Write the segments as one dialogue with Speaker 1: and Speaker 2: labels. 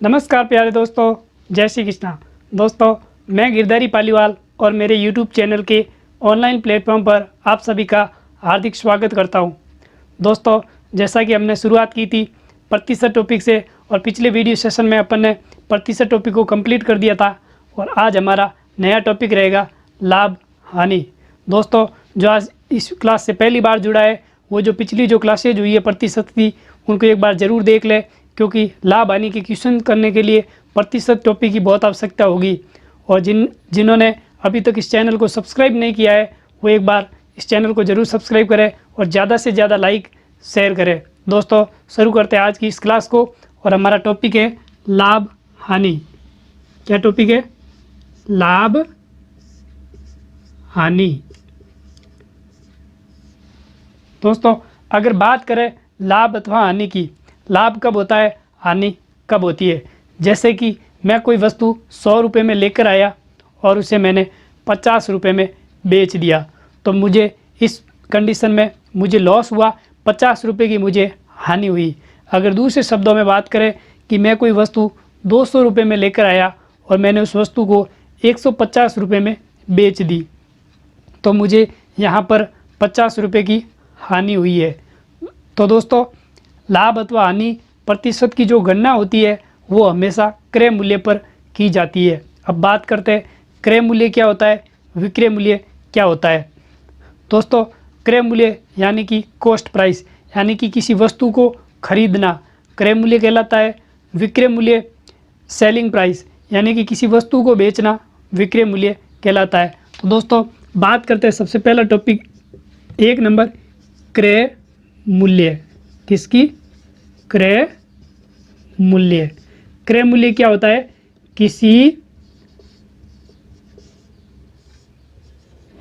Speaker 1: नमस्कार प्यारे दोस्तों, जय श्री कृष्णा। दोस्तों, मैं गिरधारी पालीवाल और मेरे YouTube चैनल के ऑनलाइन प्लेटफॉर्म पर आप सभी का हार्दिक स्वागत करता हूं। दोस्तों, जैसा कि हमने शुरुआत की थी प्रतिशत टॉपिक से और पिछले वीडियो सेशन में अपन ने प्रतिशत टॉपिक को कंप्लीट कर दिया था और आज हमारा नया टॉपिक रहेगा लाभ हानि। दोस्तों, जो आज इस क्लास से पहली बार जुड़ा है वो जो पिछली जो क्लासेज हुई है प्रतिशत की उनको एक बार ज़रूर देख ले, क्योंकि लाभ हानि के क्वेश्चन करने के लिए प्रतिशत टॉपिक की बहुत आवश्यकता होगी। और जिन्होंने अभी तक इस चैनल को सब्सक्राइब नहीं किया है वो एक बार इस चैनल को ज़रूर सब्सक्राइब करें और ज़्यादा से ज़्यादा लाइक शेयर करें। दोस्तों, शुरू करते हैं आज की इस क्लास को और हमारा टॉपिक है लाभ हानि। क्या टॉपिक है? लाभ हानि। दोस्तों, अगर बात करें लाभ अथवा हानि की, लाभ कब होता है, हानि कब होती है। जैसे कि मैं कोई वस्तु 100 रुपये में लेकर आया और उसे मैंने 50 रुपये में बेच दिया, तो मुझे इस कंडीशन में मुझे लॉस हुआ, 50 रुपये की मुझे हानि हुई। अगर दूसरे शब्दों में बात करें कि मैं कोई वस्तु 200 रुपये में लेकर आया और मैंने उस वस्तु को 150 रुपये में बेच दी, तो मुझे यहाँ पर 50 रुपये की हानि हुई है। तो दोस्तों, लाभ अथवा हानि प्रतिशत की जो गणना होती है वो हमेशा क्रय मूल्य पर की जाती है। अब बात करते हैं क्रय मूल्य क्या होता है, विक्रय मूल्य क्या होता है। दोस्तों, क्रय मूल्य यानी कि कॉस्ट प्राइस, यानी कि किसी वस्तु को खरीदना, क्रय मूल्य कहलाता है। विक्रय मूल्य सेलिंग प्राइस, यानी कि किसी वस्तु को बेचना, विक्रय मूल्य कहलाता है। तो दोस्तों, बात करते हैं सबसे पहला टॉपिक 1 नंबर क्रय मूल्य। किसकी? क्रय मूल्य। क्रय मूल्य क्या होता है? किसी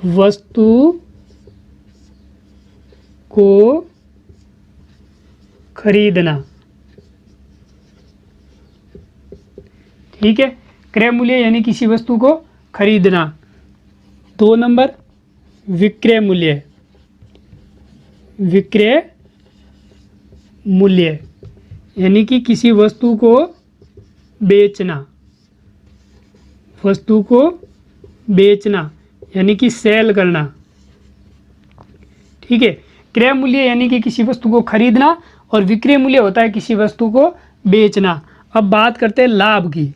Speaker 1: वस्तु को खरीदना। ठीक है, क्रय मूल्य यानी किसी वस्तु को खरीदना। 2 नंबर विक्रय मूल्य। विक्रय मूल्य यानी कि किसी वस्तु को बेचना। वस्तु को बेचना यानी कि सेल करना। ठीक है, क्रय मूल्य यानी कि किसी वस्तु को खरीदना और विक्रय मूल्य होता है किसी वस्तु को बेचना। अब बात करते हैं लाभ की।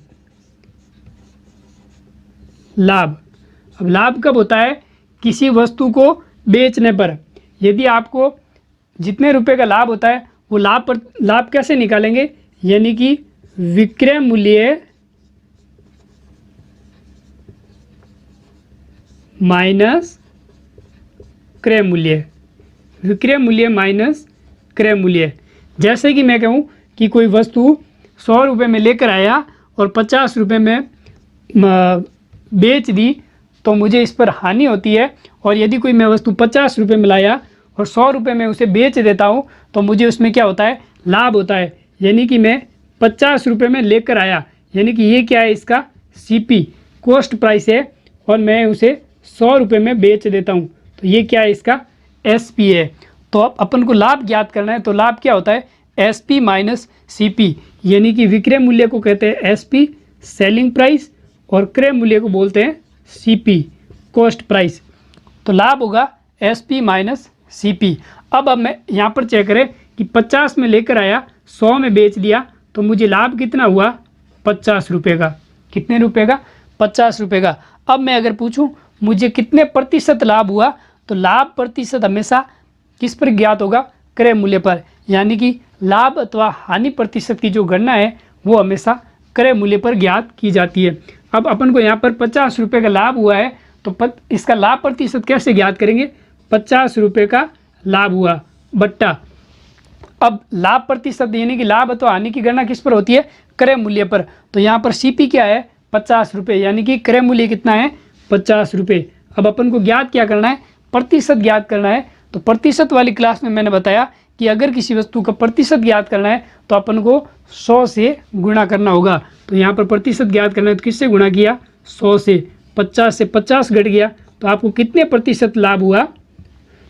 Speaker 1: लाभ, अब लाभ कब होता है? किसी वस्तु को बेचने पर। यदि आपको जितने रुपए का लाभ होता है वो लाभ कैसे निकालेंगे? यानी कि विक्रय मूल्य माइनस क्रय मूल्य। विक्रय मूल्य माइनस क्रय मूल्य। जैसे कि मैं कहूँ कि कोई वस्तु 100 रुपये में लेकर आया और 50 रुपये में बेच दी, तो मुझे इस पर हानि होती है। और यदि कोई मैं वस्तु 50 रुपये में लाया और 100 रुपये में उसे बेच देता हूँ, तो मुझे उसमें क्या होता है? लाभ होता है। यानी कि मैं 50 रुपये में लेकर आया, यानी कि ये क्या है? इसका CP कॉस्ट प्राइस है, और मैं उसे 100 रुपये में बेच देता हूँ, तो ये क्या है? इसका SP है। तो अब अपन को लाभ ज्ञात करना है, तो लाभ क्या होता है? SP माइनस CP, यानी कि विक्रय मूल्य को कहते हैं SP सेलिंग प्राइस और क्रय मूल्य को बोलते हैं CP कॉस्ट प्राइस। तो लाभ होगा SP माइनस CP। अब मैं यहाँ पर चेक करें कि 50 में लेकर आया, 100 में बेच दिया, तो मुझे लाभ कितना हुआ? 50 रुपये का। कितने रुपये का? 50 रुपये का। अब मैं अगर पूछूं मुझे कितने प्रतिशत लाभ हुआ, तो लाभ प्रतिशत हमेशा किस पर ज्ञात होगा? क्रय मूल्य पर। यानी कि लाभ अथवा हानि प्रतिशत की जो गणना है वो हमेशा क्रय मूल्य पर ज्ञात की जाती है। अब अपन को यहाँ पर 50 रुपये का लाभ हुआ है, तो इसका लाभ प्रतिशत कैसे ज्ञात करेंगे? 50 रुपये का लाभ हुआ बट्टा। अब लाभ प्रतिशत यानी कि लाभ अथवा हानि की गणना किस पर होती है? क्रय मूल्य पर। तो यहाँ पर CP क्या है? 50 रुपये, यानी कि क्रय मूल्य कितना है? 50 रुपये। अब अपन को ज्ञात क्या करना है? प्रतिशत ज्ञात करना है। तो प्रतिशत वाली क्लास में मैंने बताया कि अगर किसी वस्तु का प्रतिशत ज्ञात करना है तो अपन को 100 से गुणा करना होगा। तो यहाँ पर प्रतिशत ज्ञात करना है तो किससे गुणा किया? 100 से। 50 से 50 घट गया, तो आपको कितने प्रतिशत लाभ हुआ?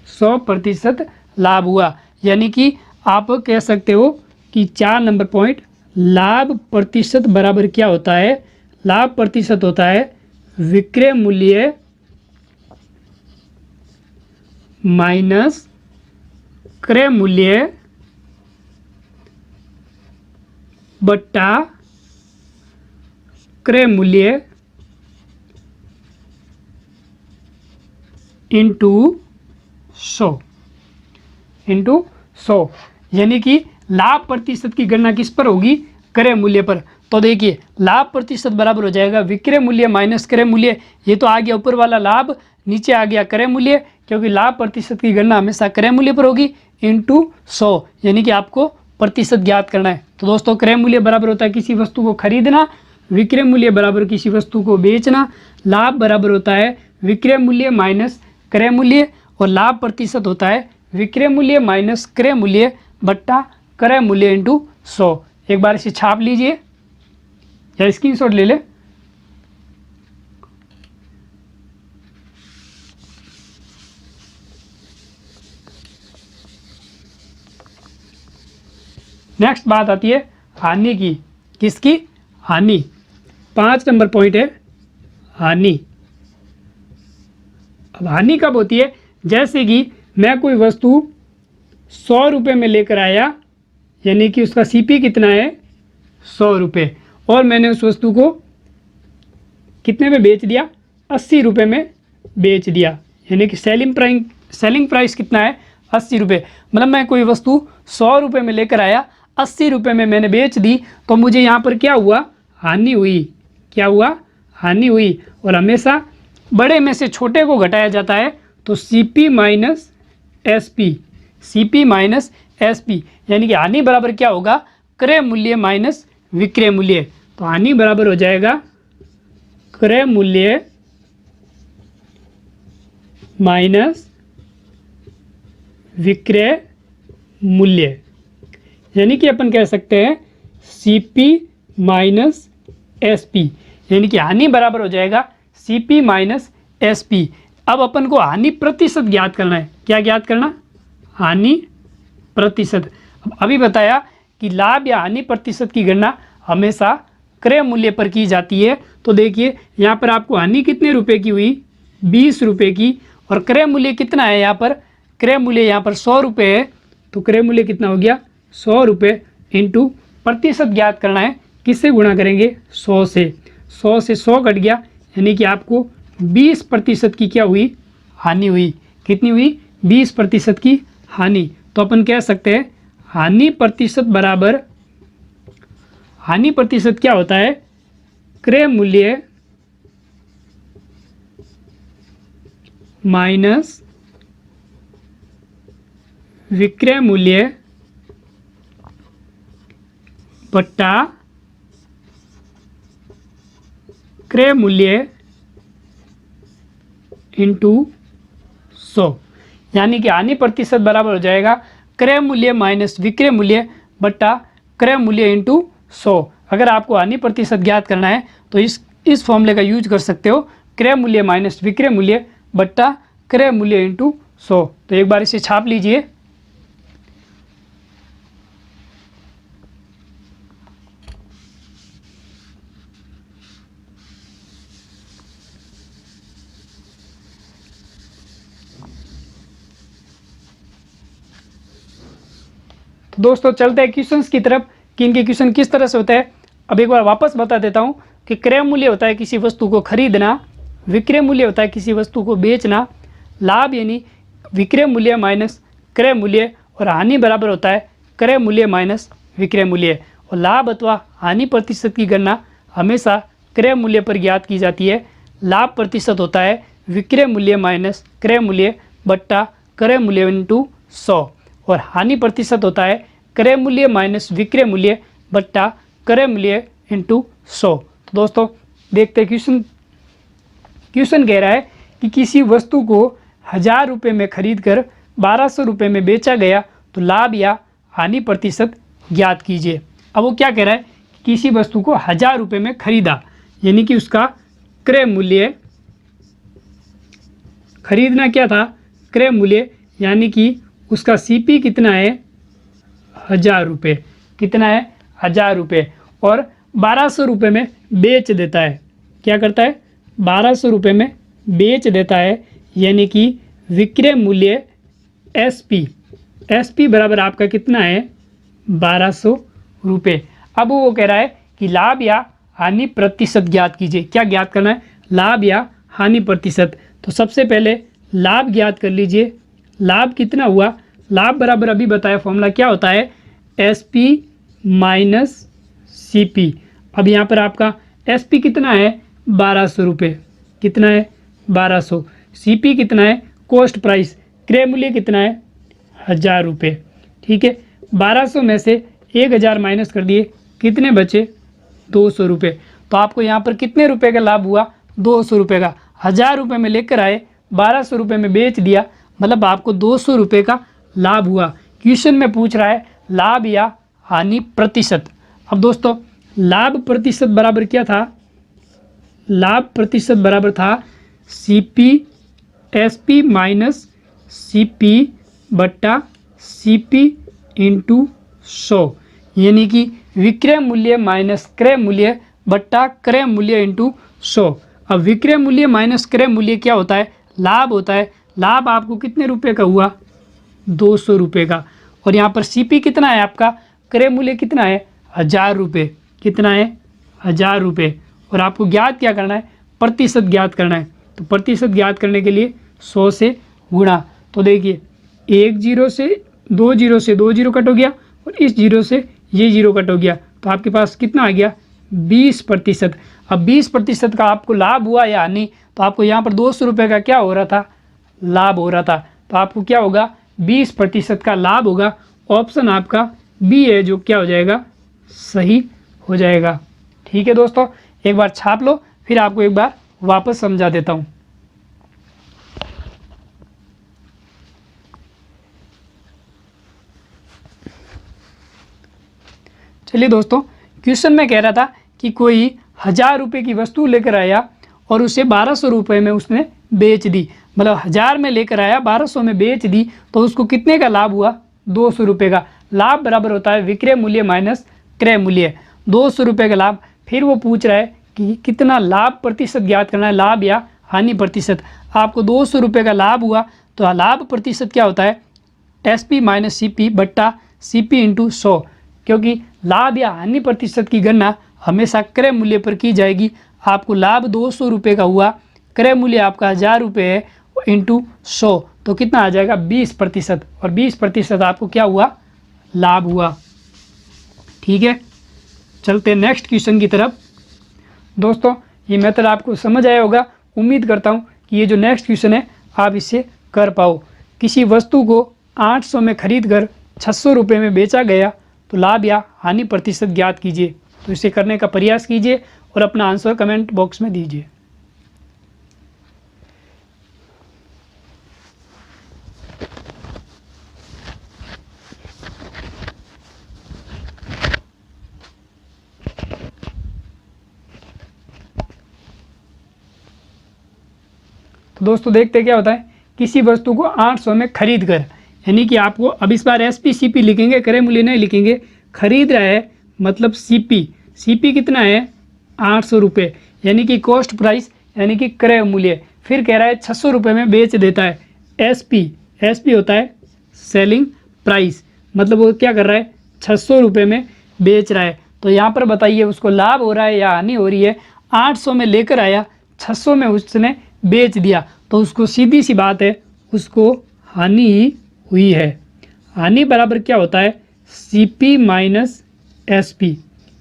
Speaker 1: 100% लाभ हुआ। यानी कि आप कह सकते हो कि 4 नंबर पॉइंट लाभ प्रतिशत बराबर क्या होता है, लाभ प्रतिशत होता है विक्रय मूल्य माइनस क्रय मूल्य बट्टा क्रय मूल्य इंटू 100 यानी कि लाभ प्रतिशत की गणना किस पर होगी, क्रय मूल्य पर। तो देखिए लाभ प्रतिशत बराबर हो जाएगा विक्रय मूल्य माइनस क्रय मूल्य। ये तो आ गया ऊपर वाला लाभ, नीचे आ गया क्रय मूल्य, क्योंकि लाभ प्रतिशत की गणना हमेशा क्रय मूल्य पर होगी इंटू 100, यानी कि आपको प्रतिशत ज्ञात करना है। तो दोस्तों क्रय मूल्य बराबर होता है किसी वस्तु को खरीदना, विक्रय मूल्य बराबर किसी वस्तु को बेचना, लाभ बराबर होता है विक्रय मूल्य माइनस क्रय मूल्य, और लाभ प्रतिशत होता है विक्रय मूल्य माइनस क्रय मूल्य बट्टा क्रय मूल्य इंटू 100। एक बार इसे छाप लीजिए या स्क्रीनशॉट ले ले। नेक्स्ट बात आती है हानि की। किसकी, हानि। 5 नंबर पॉइंट है हानि। अब हानि कब होती है, जैसे कि मैं कोई वस्तु 100 रुपये में लेकर आया, यानी कि उसका सीपी कितना है 100 रुपये, और मैंने उस वस्तु को कितने में बेच दिया, 80 रुपये में बेच दिया, यानी कि सेलिंग प्राइस कितना है 80 रुपये। मतलब मैं कोई वस्तु 100 रुपये में लेकर आया, 80 रुपये में मैंने बेच दी, तो मुझे यहाँ पर क्या हुआ, हानि हुई। क्या हुआ, हानि हुई। और हमेशा बड़े में से छोटे को घटाया जाता है, तो CP minus SP, CP minus SP, यानी कि हानि बराबर क्या होगा, क्रय मूल्य माइनस विक्रय मूल्य। तो हानि बराबर हो जाएगा क्रय मूल्य माइनस विक्रय मूल्य, यानी कि अपन कह सकते हैं सीपी माइनस एसपी, यानी कि हानि बराबर हो जाएगा सीपी माइनस एसपी। अब अपन को हानि प्रतिशत ज्ञात करना है। क्या ज्ञात करना, हानि प्रतिशत। अभी बताया कि लाभ या हानि प्रतिशत की गणना हमेशा क्रय मूल्य पर की जाती है। तो देखिए यहाँ पर आपको हानि कितने रुपए की हुई, 20 रुपये की, और क्रय मूल्य कितना है, यहाँ पर क्रय मूल्य यहाँ पर 100 रुपये है, तो क्रय मूल्य कितना हो गया 100 रुपये इंटू प्रतिशत ज्ञात करना है। किससे गुणा करेंगे, 100 से। 100 से 100 कट गया, यानी कि आपको 20% की क्या हुई, हानि हुई। कितनी हुई, 20% की हानि। तो अपन कह सकते हैं हानि प्रतिशत बराबर, हानि प्रतिशत क्या होता है, क्रय मूल्य माइनस विक्रय मूल्य बट्टा क्रय मूल्य इंटू 100, यानी कि हानि प्रतिशत बराबर हो जाएगा क्रय मूल्य माइनस विक्रय मूल्य बट्टा क्रय मूल्य इंटू 100। अगर आपको हानि प्रतिशत ज्ञात करना है तो इस फॉर्मूले का यूज कर सकते हो, क्रय मूल्य माइनस विक्रय मूल्य बट्टा क्रय मूल्य इंटू 100। तो एक बार इसे छाप लीजिए। तो दोस्तों चलते हैं क्वेश्चंस की तरफ कि इनके क्वेश्चन किस तरह से होता है। अब एक बार वापस बता देता हूं कि क्रय मूल्य होता है किसी वस्तु को खरीदना, विक्रय मूल्य होता है किसी वस्तु को बेचना, लाभ यानी विक्रय मूल्य माइनस क्रय मूल्य, और हानि बराबर होता है क्रय मूल्य माइनस विक्रय मूल्य। और लाभ अथवा हानि प्रतिशत की गणना हमेशा क्रय मूल्य पर ज्ञात की जाती है। लाभ प्रतिशत होता है विक्रय मूल्य माइनस क्रय मूल्य बट्टा क्रय मूल्य इंटू 100, और हानि प्रतिशत होता है क्रय मूल्य माइनस विक्रय मूल्य बट्टा क्रय मूल्य इंटू 100। तो दोस्तों देखते हैं क्वेश्चन कह रहा है कि किसी वस्तु को 1000 रुपये में खरीद कर 1200 रुपये में बेचा गया, तो लाभ या हानि प्रतिशत ज्ञात कीजिए। अब वो क्या कह रहा है, किसी वस्तु को 1000 रुपये में खरीदा, यानी कि उसका क्रय मूल्य, खरीदना क्या था, क्रय मूल्य, यानी कि उसका सीपी कितना है 1000 रुपये। कितना है 1000 रुपये और 1200 रुपये में बेच देता है। क्या करता है? 1200 रुपये में बेच देता है, यानी कि विक्रय मूल्य एस पी बराबर आपका कितना है? 1200 रुपये। अब वो कह रहा है कि लाभ या हानि प्रतिशत ज्ञात कीजिए। क्या ज्ञात करना है? लाभ या हानि प्रतिशत। तो सबसे पहले लाभ ज्ञात कर लीजिए। लाभ कितना हुआ? लाभ बराबर अभी बताया फॉर्मूला क्या होता है? S P minus C P. अब यहाँ पर आपका एस पी कितना है? 1200 रुपये। कितना है? 1200। सी पी कितना है? कॉस्ट प्राइस, क्रय मूल्य कितना है? 1000 रुपये। ठीक है, 1200 में से 1000 माइनस कर दिए, कितने बचे? 200 रुपये। तो आपको यहाँ पर कितने रुपए का लाभ हुआ? 200 रुपये का। 1000 रुपये में लेकर आए, 1200 रुपये में बेच दिया, मतलब आपको 200 रुपये का लाभ हुआ। क्वेश्चन में पूछ रहा है लाभ या हानि प्रतिशत। अब दोस्तों लाभ प्रतिशत बराबर क्या था? लाभ प्रतिशत बराबर था C P S P minus C P बट्टा सी पी इंटू 100, यानी कि विक्रय मूल्य माइनस क्रय मूल्य बट्टा क्रय मूल्य इंटू 100। अब विक्रय मूल्य माइनस क्रय मूल्य क्या होता है? लाभ होता है। लाभ आपको कितने रुपए का हुआ? 200 रुपये का। और यहाँ पर सीपी कितना है आपका? क्रय मूल्य कितना है? 1000 रुपये। कितना है? 1000 रुपये। और आपको ज्ञात क्या करना है? प्रतिशत ज्ञात करना है। तो प्रतिशत ज्ञात करने के लिए 100 से गुणा। तो देखिए 1 जीरो से 2 जीरो से 2 जीरो कट हो गया और इस जीरो से ये जीरो कट हो गया, तो आपके पास कितना आ गया? 20%। अब 20% का आपको लाभ हुआ या हानि? तो आपको यहाँ पर 200 रुपये का क्या हो रहा था? लाभ हो रहा था। तो आपको क्या होगा? 20% का लाभ होगा। ऑप्शन आपका बी है जो क्या हो जाएगा? सही हो जाएगा। ठीक है दोस्तों, एक बार छाप लो, फिर आपको एक बार वापस समझा देता हूँ। चलिए दोस्तों, क्वेश्चन में कह रहा था कि कोई 1000 रुपये की वस्तु लेकर आया और उसे 1200 रुपये में उसने बेच दी। मतलब 1000 में लेकर आया, 1200 में बेच दी, तो उसको कितने का लाभ हुआ? 200 रुपये का। लाभ बराबर होता है विक्रय मूल्य माइनस क्रय मूल्य। 200 रुपये का लाभ। फिर वो पूछ रहा है कि कितना लाभ प्रतिशत ज्ञात करना है, लाभ या हानि प्रतिशत। आपको 200 रुपये का लाभ हुआ, तो लाभ प्रतिशत क्या होता है? S P minus C P बट्टा सी पी इंटू 100, क्योंकि लाभ या हानि प्रतिशत की गणना हमेशा क्रय मूल्य पर की जाएगी। आपको लाभ 200 रुपये का हुआ, क्रय मूल्य आपका 1000 रुपये है, इंटू 100, तो कितना आ जाएगा? 20%। और 20% आपको क्या हुआ? लाभ हुआ। ठीक है, चलते हैं नेक्स्ट क्वेश्चन की तरफ। दोस्तों ये मेथड आपको समझ आया होगा। उम्मीद करता हूँ कि ये जो नेक्स्ट क्वेश्चन है आप इसे कर पाओ। किसी वस्तु को 800 में खरीद कर 600 रुपये में बेचा गया, तो लाभ या हानि प्रतिशत ज्ञात कीजिए। तो इसे करने का प्रयास कीजिए और अपना आंसर कमेंट बॉक्स में दीजिए। तो दोस्तों देखते क्या होता है। किसी वस्तु को 800 में खरीद कर, यानी कि आपको अब इस बार एस पी सी पी लिखेंगे, क्रय मूल्य नहीं लिखेंगे। खरीद रहा है मतलब सी पी कितना है? 800 रुपये, यानी कि कॉस्ट प्राइस, यानी कि क्रय मूल्य। फिर कह रहा है 600 रुपये में बेच देता है। एस पी होता है सेलिंग प्राइस, मतलब वो क्या कर रहा है? 600 रुपये में बेच रहा है। तो यहाँ पर बताइए उसको लाभ हो रहा है या हानि हो रही है? 800 में लेकर आया, 600 में उसने बेच दिया, तो उसको सीधी सी बात है, उसको हानि ही हुई है। हानि बराबर क्या होता है? C P minus S P,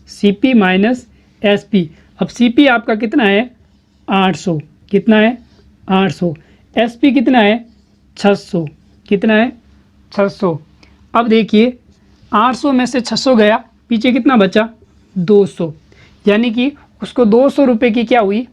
Speaker 1: C P minus S P. अब सी पी आपका कितना है? 800। कितना है? 800। एस पी कितना है? 600। कितना है? 600। अब देखिए 800 में से 600 गया, पीछे कितना बचा? 200, यानी कि उसको 200 रुपये की क्या हुई?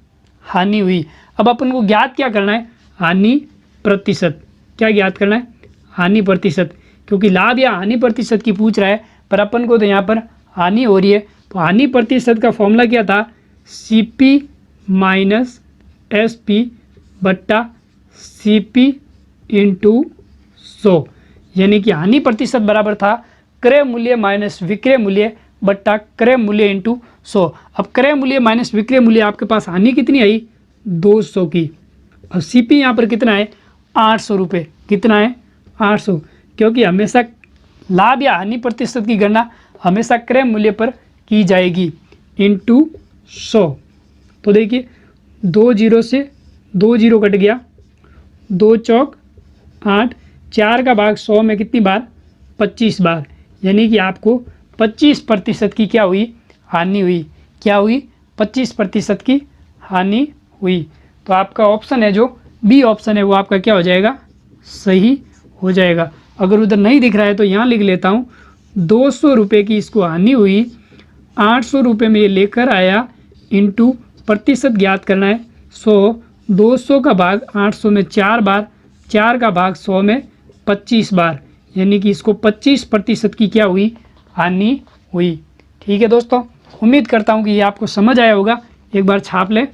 Speaker 1: हानि हुई। अब अपन को ज्ञात क्या करना है? हानि प्रतिशत। क्या ज्ञात करना है? हानि प्रतिशत, क्योंकि लाभ या हानि प्रतिशत की पूछ रहा है, पर अपन को तो यहाँ पर हानि हो रही है। तो हानि प्रतिशत का फॉर्मूला क्या था? C P minus S P बट्टा सी पी इंटू 100, यानी कि हानि प्रतिशत बराबर था क्रय मूल्य माइनस विक्रय मूल्य बट्टा क्रय मूल्य इंटू 100। अब क्रय मूल्य माइनस विक्रय मूल्य, आपके पास हानि कितनी आई 200 की। अब सीपी यहाँ पर कितना है 800 रुपये। कितना है 800, क्योंकि हमेशा लाभ या हानि प्रतिशत की गणना हमेशा क्रय मूल्य पर की जाएगी इंटू 100। तो देखिए 2 जीरो से 2 जीरो कट गया, 2 चौक 8, 4 का भाग 100 में कितनी बार 25 बार, यानी कि आपको 25% की क्या हुई हानि हुई। क्या हुई 25% की हानि हुई। तो आपका ऑप्शन है जो बी ऑप्शन है वो आपका क्या हो जाएगा सही हो जाएगा। अगर उधर नहीं दिख रहा है तो यहाँ लिख लेता हूँ 200 रुपये की इसको हानि हुई, 800 रुपये में ये लेकर आया इंटू प्रतिशत ज्ञात करना है 100, 200 का भाग 800 में 4 बार, 4 का भाग 100 में 25 बार, यानी कि इसको 25% की क्या हुई हानि हुई। ठीक है दोस्तों, उम्मीद करता हूँ कि ये आपको समझ आया होगा। एक बार छाप लें।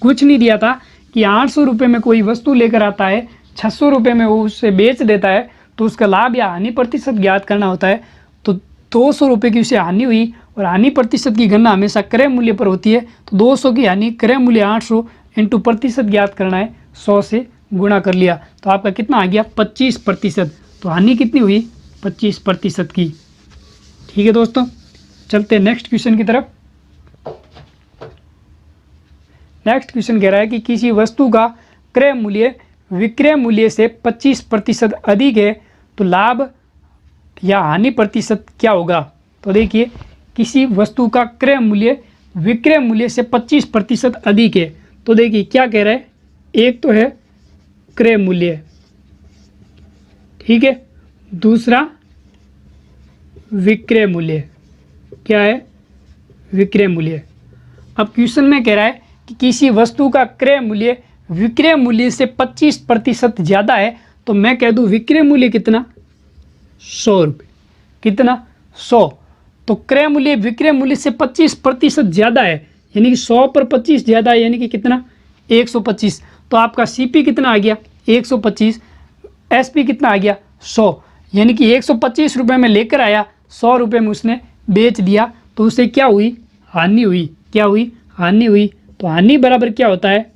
Speaker 1: कुछ नहीं दिया था कि 800 रुपये में कोई वस्तु लेकर आता है, 600 रुपये में वो उसे बेच देता है, तो उसका लाभ या हानि प्रतिशत ज्ञात करना होता है। तो 200 रुपये की उसे हानि हुई और हानि प्रतिशत की गणना हमेशा क्रय मूल्य पर होती है। तो 200 की हानि क्रय मूल्य 800 इंटू प्रतिशत ज्ञात करना है, 100 से गुणा कर लिया तो आपका कितना आ गया 25%। तो हानि कितनी हुई 25% की। ठीक है दोस्तों, चलते हैं नेक्स्ट क्वेश्चन की तरफ। नेक्स्ट क्वेश्चन कह रहा है कि किसी वस्तु का क्रय मूल्य विक्रय मूल्य से 25% अधिक है तो लाभ या हानि प्रतिशत क्या होगा। तो देखिए किसी वस्तु का क्रय मूल्य विक्रय मूल्य से 25% अधिक है, तो देखिए क्या कह रहा है, एक तो है क्रय मूल्य, ठीक है, दूसरा विक्रय मूल्य। क्या है विक्रय मूल्य। अब क्वेश्चन में कह रहा है कि किसी वस्तु का क्रय मूल्य विक्रय मूल्य से 25% ज़्यादा है, तो मैं कह दूं विक्रय मूल्य कितना 100 रुपये। कितना 100। तो क्रय मूल्य विक्रय मूल्य से 25% ज़्यादा है, यानी कि 100 पर 25 ज़्यादा है, यानी कि कितना 125। तो आपका सीपी कितना आ गया 125, एसपी कितना आ गया 100, यानी कि 125 रुपये में लेकर आया, 100 रुपये में उसने बेच दिया, तो उसे क्या हुई हानि हुई। क्या हुई हानि हुई। तो हानि बराबर क्या होता है,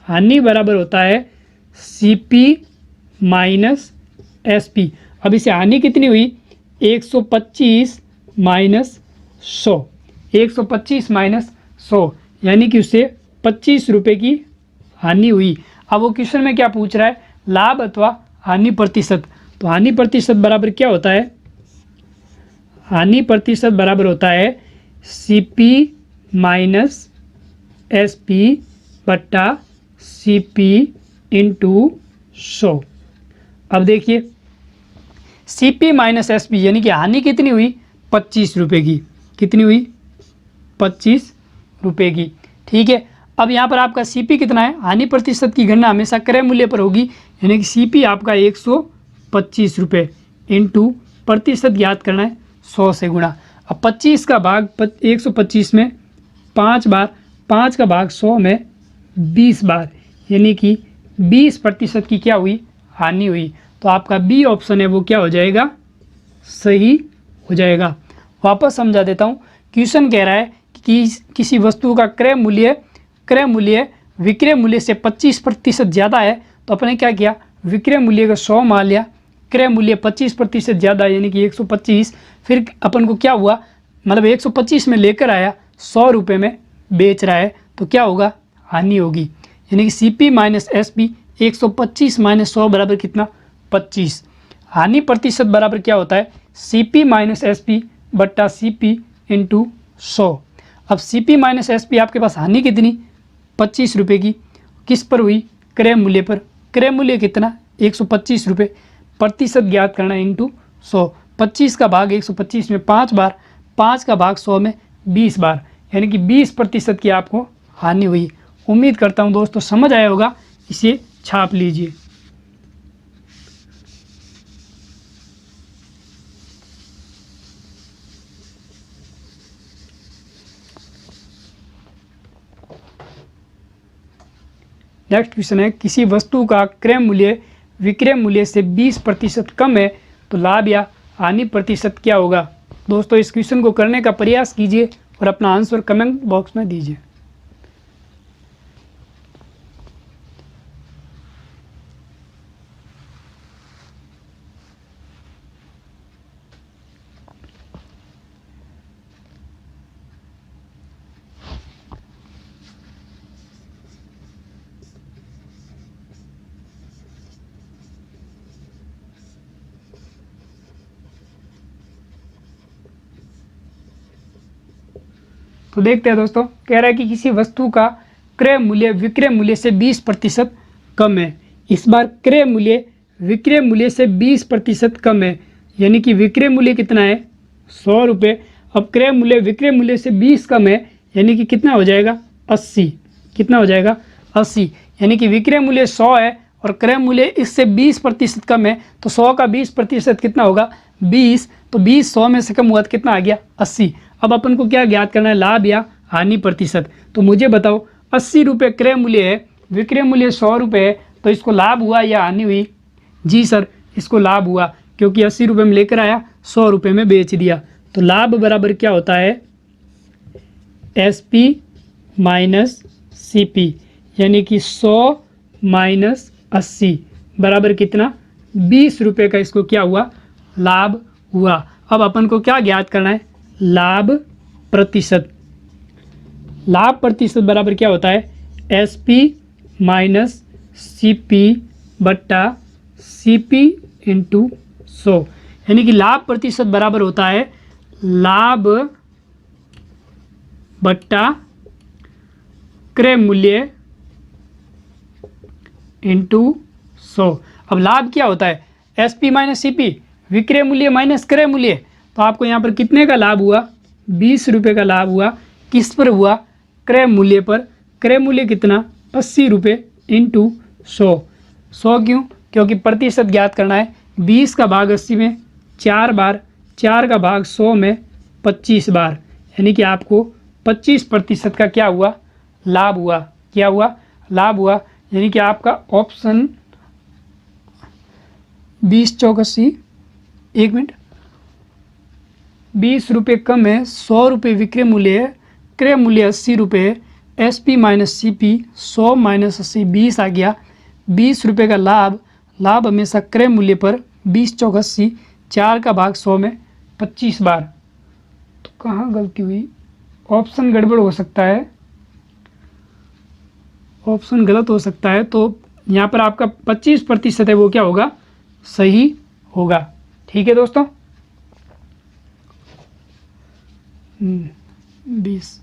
Speaker 1: हानि बराबर होता है सीपी माइनस एसपी। अब इसे हानि कितनी हुई 125 माइनस 100, 125 माइनस 100, यानी कि उसे 25 रुपये की हानि हुई। अब वो क्वेश्चन में क्या पूछ रहा है, लाभ अथवा हानि प्रतिशत। तो हानि प्रतिशत बराबर क्या होता है, हानि प्रतिशत बराबर होता है सीपी माइनस एसपी बट्टा सीपी इंटू 100। अब देखिए सीपी माइनस एसपी यानी कि हानि कितनी हुई 25 रुपये की। कितनी हुई 25 रुपये की। ठीक है, अब यहाँ पर आपका सीपी कितना है, हानि प्रतिशत की गणना हमेशा क्रय मूल्य पर होगी, यानी कि सीपी आपका 125 रुपये इंटू प्रतिशत ज्ञात करना है 100 से गुणा। अब 25 का भाग 125 में 5 बार, 5 का भाग 100 में 20 बार, यानी कि 20% की क्या हुई हानि हुई। तो आपका बी ऑप्शन है वो क्या हो जाएगा सही हो जाएगा। वापस समझा देता हूँ। क्वेश्चन कह रहा है कि किसी वस्तु का क्रय मूल्य विक्रय मूल्य से 25% ज़्यादा है, तो अपने क्या किया विक्रय मूल्य का 100 मान लिया, क्रय मूल्य 25% ज़्यादा यानी कि 125। फिर अपन को क्या हुआ, मतलब 125 में लेकर आया, 100 रुपये में बेच रहा है, तो क्या होगा हानि होगी। यानी कि सीपी माइनस एसपी 125 माइनस 100 बराबर कितना 25। हानि प्रतिशत बराबर क्या होता है सीपी माइनस एसपी बट्टा सीपी इंटू 100। अब सीपी माइनस एसपी आपके पास हानि कितनी 25 रुपये की, किस पर हुई क्रय मूल्य पर। क्रय मूल्य कितना 125 रुपये, प्रतिशत ज्ञात करना इंटू 100। 25 का भाग 125 में 5 बार, 5 का भाग 100 में 20 बार, यानी कि 20% की आपको हानि हुई। उम्मीद करता हूँ दोस्तों समझ आया होगा, इसे छाप लीजिए। नेक्स्ट क्वेश्चन है, किसी वस्तु का क्रय मूल्य विक्रय मूल्य से 20% कम है, तो लाभ या हानि प्रतिशत क्या होगा। दोस्तों इस क्वेश्चन को करने का प्रयास कीजिए और अपना आंसर कमेंट बॉक्स में दीजिए। तो देखते हैं दोस्तों, कह रहा है कि किसी वस्तु का क्रय मूल्य विक्रय मूल्य से 20% कम है। इस बार क्रय मूल्य विक्रय मूल्य से 20% कम है, यानी कि विक्रय मूल्य कितना है 100 रुपये। अब क्रय मूल्य विक्रय मूल्य से 20 कम है, यानी कि कितना हो जाएगा 80। कितना हो जाएगा 80, यानी कि विक्रय मूल्य 100 है और क्रय मूल्य इससे 20% कम है, तो 100 का 20% कितना होगा 20। तो 20 100 में से कम हुआ तो कितना आ गया 80। अब अपन को क्या ज्ञात करना है, लाभ या हानि प्रतिशत। तो मुझे बताओ 80 रुपये क्रय मूल्य है, विक्रय मूल्य 100 रुपये है, तो इसको लाभ हुआ या हानि हुई? जी सर, इसको लाभ हुआ, क्योंकि 80 रुपये में लेकर आया 100 रुपये में बेच दिया। तो लाभ बराबर क्या होता है SP माइनस CP, यानी कि 100 माइनस 80 बराबर कितना 20 रुपये का इसको क्या हुआ लाभ हुआ। अब अपन को क्या ज्ञात करना है, लाभ प्रतिशत। लाभ प्रतिशत बराबर क्या होता है SP माइनस CP बट्टा CP इंटू 100, यानी कि लाभ प्रतिशत बराबर होता है लाभ बट्टा क्रय मूल्य इंटू 100। अब लाभ क्या होता है SP माइनस CP, विक्रय मूल्य माइनस क्रय मूल्य। तो आपको यहाँ पर कितने का लाभ हुआ 20 रुपये का लाभ हुआ। किस पर हुआ क्रय मूल्य पर। क्रय मूल्य कितना 80 रुपये इंटू 100। 100 क्यों, क्योंकि प्रतिशत ज्ञात करना है। 20 का भाग 80 में 4 बार, 4 का भाग 100 में 25 बार, यानी कि आपको 25% का क्या हुआ लाभ हुआ। क्या हुआ लाभ हुआ, यानी कि आपका ऑप्शन 20 चौक 80, 1 मिनट, 20 रुपये कम है, 100 रुपये विक्रय मूल्य है, क्रय मूल्य 80 रुपये है। SP माइनस CP 100 माइनस 80 20 आ गया। 20 रुपये का लाभ, लाभ हमेशा क्रय मूल्य पर 20 चौक 80, 4 का भाग 100 में 25 बार। तो कहाँ गलती हुई, ऑप्शन गड़बड़ हो सकता है, ऑप्शन गलत हो सकता है। तो यहाँ पर आपका 25% है वो क्या होगा सही होगा। ठीक है दोस्तों, 20।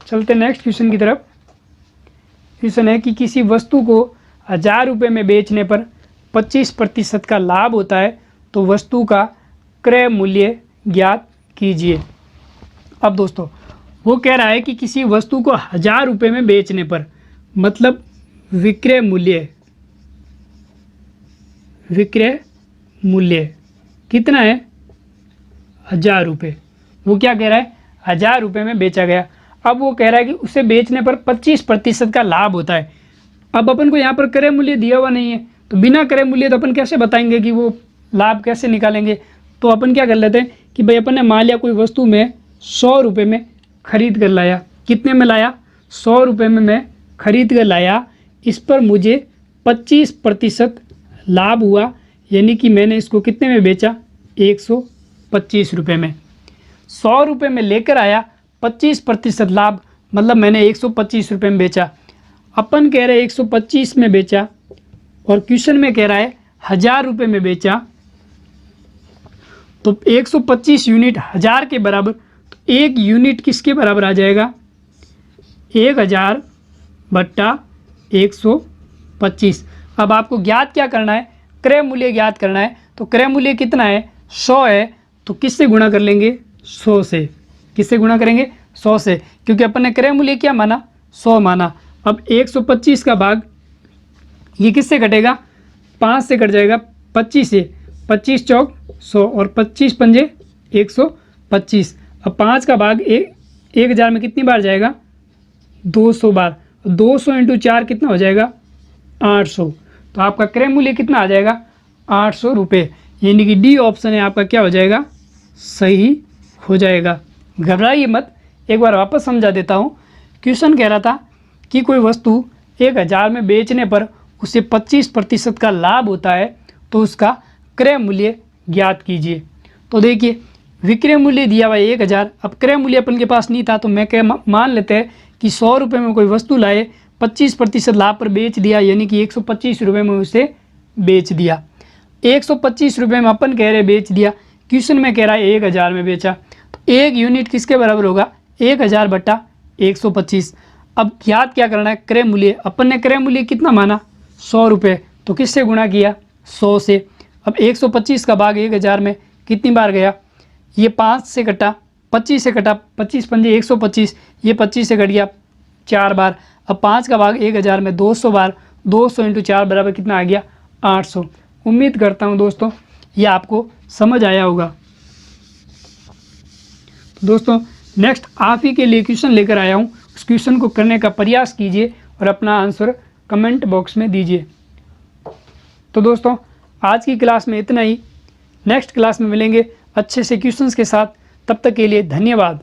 Speaker 1: चलते नेक्स्ट क्वेश्चन की तरफ। क्वेश्चन है कि किसी वस्तु को 1000 रुपये में बेचने पर 25% का लाभ होता है, तो वस्तु का क्रय मूल्य ज्ञात कीजिए। अब दोस्तों वो कह रहा है कि किसी वस्तु को 1000 रुपये में बेचने पर, मतलब विक्रय मूल्य, विक्रय मूल्य कितना है 1000 रुपये। वो क्या कह रहा है 1000 रुपये में बेचा गया। अब वो कह रहा है कि उसे बेचने पर 25% का लाभ होता है। अब अपन को यहाँ पर क्रय मूल्य दिया हुआ नहीं है, तो बिना क्रय मूल्य तो अपन कैसे बताएंगे कि वो लाभ कैसे निकालेंगे। तो अपन क्या कर लेते हैं कि भाई अपन ने मान लिया कोई वस्तु में 100 रुपये में खरीद कर लाया। कितने में लाया 100 रुपये में मैं खरीद कर लाया। इस पर मुझे 25% लाभ हुआ, यानी कि मैंने इसको कितने में बेचा 125 रुपये में। 100 रुपये में लेकर आया, 25% लाभ, मतलब मैंने 125 रुपये में बेचा। अपन कह रहे 125 में बेचा और क्वेश्चन में कह रहा है 1000 रुपये में बेचा। तो 125 यूनिट 1000 के बराबर, तो 1 यूनिट किसके बराबर आ जाएगा 1000 बट्टा 125। अब आपको ज्ञात क्या करना है क्रय मूल्य ज्ञात करना है। तो क्रय मूल्य कितना है 100 है, तो किससे गुणा कर लेंगे 100 से। किससे गुणा करेंगे 100 से, क्योंकि अपन ने क्रय मूल्य क्या माना 100 माना। अब 125 का भाग ये किससे कटेगा 5 से कट जाएगा 25 से। 25 चौक 100 और 25 पंजे 125। अब 5 का भाग 1000 में कितनी बार जाएगा? 200 बार। 200 इंटू 4 कितना हो जाएगा? 800। तो आपका क्रय मूल्य कितना आ जाएगा? 800 रुपये। यानी कि डी ऑप्शन है आपका क्या हो जाएगा? सही हो जाएगा। घबराइए मत, एक बार वापस समझा देता हूँ। क्वेश्चन कह रहा था कि कोई वस्तु 1000 में बेचने पर उसे 25% का लाभ होता है, तो उसका क्रय मूल्य ज्ञात कीजिए। तो देखिए, विक्रय मूल्य दिया हुआ 1000, अब क्रय मूल्य अपन के पास नहीं था, तो मैं क्या मान लेते हैं कि 100 रुपये में कोई वस्तु लाए, 25% लाभ पर बेच दिया, यानी कि 125 रुपये में उसे बेच दिया। 125 रुपये में अपन कह रहे बेच दिया, क्वेश्चन में कह रहा है 1000 में बेचा, तो 1 यूनिट किसके बराबर होगा? 1000 बटा 125। अब याद क्या करना है? क्रय मूल्य। अपन ने क्रय मूल्य कितना माना? 100 रुपये, तो किससे गुणा किया? 100 से। अब 125 का भाग 1000 में कितनी बार गया? ये 5 से कटा, 25 से कटा, 25 पंजे 125, ये 25 से कट गया 4 बार। अब 5 का भाग 1000 में 200 बार, 200 इंटू 4 बराबर कितना आ गया? 800। उम्मीद करता हूँ दोस्तों ये आपको समझ आया होगा। दोस्तों नेक्स्ट आप ही के लिए क्वेश्चन लेकर आया हूँ, उस क्वेश्चन को करने का प्रयास कीजिए और अपना आंसर कमेंट बॉक्स में दीजिए। तो दोस्तों आज की क्लास में इतना ही। नेक्स्ट क्लास में मिलेंगे अच्छे से क्वेश्चंस के साथ। तब तक के लिए धन्यवाद।